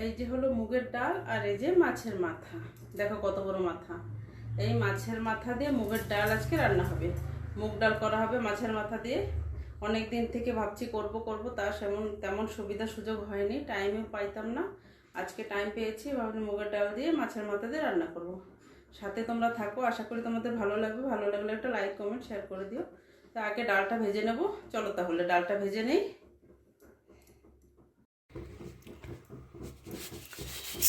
এই যে হলো মুগের ডাল আর এই যে মাছের মাথা। দেখো কত বড় মাথা। এই মাছের মাথা দিয়ে মুগের ডাল আজকে রান্না হবে। মুগ ডাল করা হবে মাছের মাথা দিয়ে। অনেক দিন থেকে ভাবছি করব তা তেমন সুবিধা সুযোগ হয়নি, টাইমও পাইতাম না। আজকে টাইম পেয়েছি, ভাবছি মুগের ডাল দিয়ে মাছের মাথা দিয়ে রান্না করব। সাথে তোমরা থাকো, আশা করি তোমাদের ভালো লাগবে। ভালো লাগলে একটা লাইক কমেন্ট শেয়ার করে দিও। তো আগে ডালটা ভেজে নেব। চলো তাহলে ডালটা ভেজে নেই।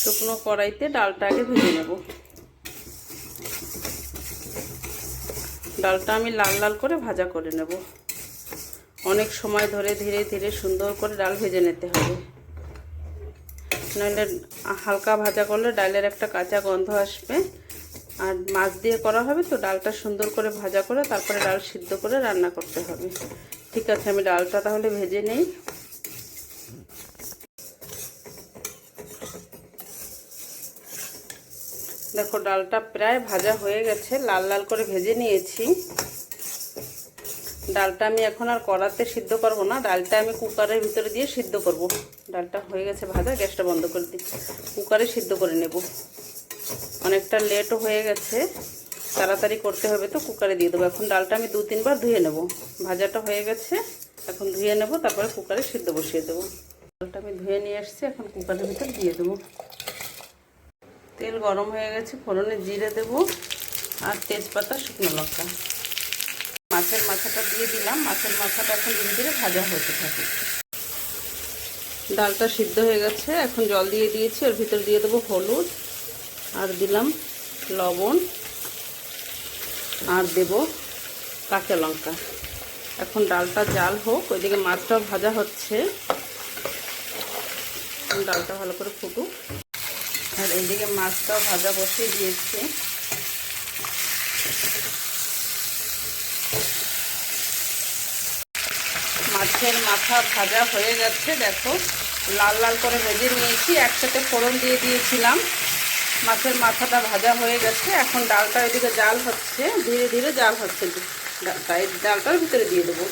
শুকনো কড়াইতে ডালটা আগে ভেজে নেব। ডালটা আমি লাল লাল করে ভাজা করে নেব। অনেক সময় ধরে ধীরে ধীরে সুন্দর করে ডাল ভেজে নিতে হবে, নইলে হালকা ভাজা করলে ডালের একটা কাঁচা গন্ধ আসবে। আর মাছ দিয়ে করা হবে তো ডালটা সুন্দর করে ভাজা করে তারপরে ডাল সিদ্ধ করে রান্না করতে হবে। ঠিক আছে, আমি ডালটা তাহলে ভেজে নেই। দেখো ডালটা প্রায় ভাজা হয়ে গেছে, লাল লাল করে ভেজে নিয়েছি। ডালটা আমি এখন আর কড়াতে সিদ্ধ করব না, ডালটা আমি কুকারের ভিতরে দিয়ে সিদ্ধ করব। ডালটা হয়ে গেছে ভাজা, গ্যাসটা বন্ধ করে দিই, কুকারে সিদ্ধ করে নেব। অনেকটা লেটও হয়ে গেছে, তাড়াতাড়ি করতে হবে তো কুকারে দিয়ে দেবো। এখন ডালটা আমি 2-3 বার ধুয়ে নেব। ভাজাটা হয়ে গেছে, এখন ধুয়ে নেব, তারপরে কুকারে সিদ্ধ বসিয়ে দেবো। ডালটা আমি ধুয়ে নিয়ে আসছি, এখন কুকারের ভিতরে দিয়ে দেবো। তেল গরম হয়ে গেছে, ফোড়নে জিরে দেব আর তেজপাতা, শুকনো লঙ্কা। মাছের মাথাটা দিয়ে দিলাম। মাছের মাথাটা এখন ধীরে ধীরে ভাজা হতে থাকে। ডালটা সিদ্ধ হয়ে গেছে, এখন জল দিয়ে দিয়েছি। ওর ভিতরে দিয়ে দেবো হলুদ, আর দিলাম লবণ, আর দেব কাঁচা লঙ্কা। এখন ডালটা জাল হোক, ওইদিকে মাছটাও ভাজা হচ্ছে। ডালটা ভালো করে ফুটুক, আর এইদিকে মাছটাও ভাজা বসিয়ে দিয়েছি। মাছের মাথা ভাজা হয়ে গেছে, দেখো লাল লাল করে ভেজে নিয়েছি। একসাথে ফোড়ন দিয়ে দিয়েছিলাম। মাছের মাথাটা ভাজা হয়ে গেছে, এখন ডালটা এদিকে জাল হচ্ছে, ধীরে ধীরে জাল হচ্ছে। ডালটার ভিতরে দিয়ে দেবো।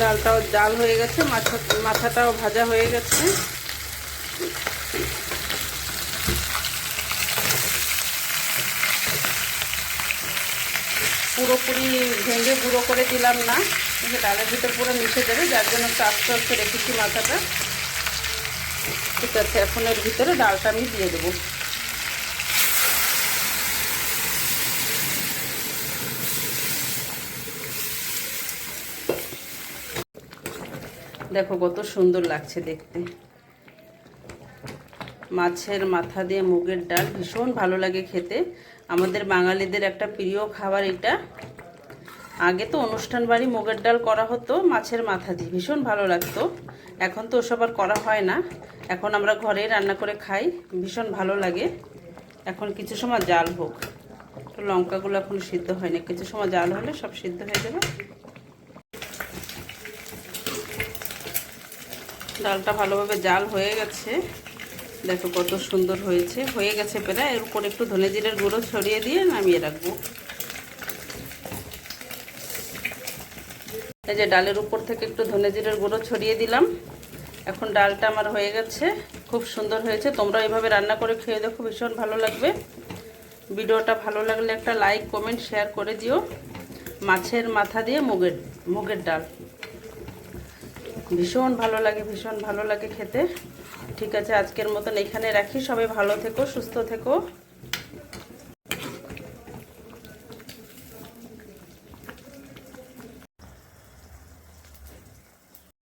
ডালটাও জাল হয়ে গেছে, মাথাটাও ভাজা হয়ে গেছে। পুরোপুরি ভেঙে গুঁড়ো করে দিলাম না, কিন্তু ডালের ভিতর পুরো মিশে যাবে, যার জন্য একটু আস্তে আস্তে রেখেছি মাথাটা। ঠিক আছে, এখন এর ভিতরে ডালটা আমি দিয়ে দেবো। দেখো কত সুন্দর লাগছে দেখতে। মাছের মাথা দিয়ে মুগের ডাল ভীষণ ভালো লাগে খেতে। আমাদের বাঙালিদের একটা প্রিয় খাবার এটা। আগে তো অনুষ্ঠান বাড়ি মুগের ডাল করা হতো মাছের মাথা দিয়ে, ভীষণ ভালো লাগতো। এখন তো ওসব আর করা হয় না, এখন আমরা ঘরেই রান্না করে খাই, ভীষণ ভালো লাগে। এখন কিছু সময় জাল হোক, তো লঙ্কাগুলো এখন সিদ্ধ হয়নি, কিছু সময় জাল হলে সব সিদ্ধ হয়ে যাবে। ডালটা ভালোভাবে জাল হয়ে গেছে, দেখো কত সুন্দর হয়েছে। হয়ে গেছে প্রায়। এর উপর একটু ধনে জিরের গুঁড়ো ছড়িয়ে দিয়ে নামিয়ে রাখবো। এই যে ডালের উপর থেকে একটু ধনে জিরের গুঁড়ো ছড়িয়ে দিলাম। এখন ডালটা আমার হয়ে গেছে, খুব সুন্দর হয়েছে। তোমরা এইভাবে রান্না করে খেয়ে দেখো, ভীষণ ভালো লাগবে। ভিডিওটা ভালো লাগলে একটা লাইক কমেন্ট শেয়ার করে দিও। মাছের মাথা দিয়ে মুগের ডাল ভীষণ ভালো লাগে খেতে। ঠিক আছে, আজকের মতন এখানে রাখি। সবাই ভালো থেকো, সুস্থ থেকো।